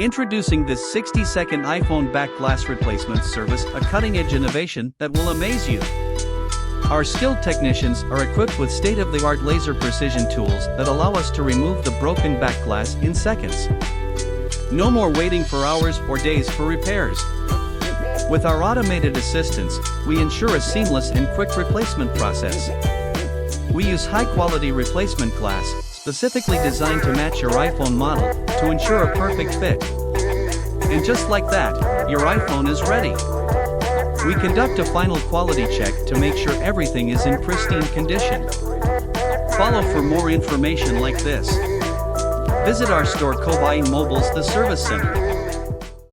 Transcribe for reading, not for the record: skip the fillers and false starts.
Introducing this 60-second iPhone back glass replacement service, a cutting-edge innovation that will amaze you. Our skilled technicians are equipped with state-of-the-art laser precision tools that allow us to remove the broken back glass in seconds. No more waiting for hours or days for repairs. With our automated assistance, we ensure a seamless and quick replacement process. We use high-quality replacement glass, specifically designed to match your iPhone model, to ensure a perfect fit. And just like that, your iPhone is ready. We conduct a final quality check to make sure everything is in pristine condition. Follow for more information like this. Visit our store Kobai Mobiles, the service center.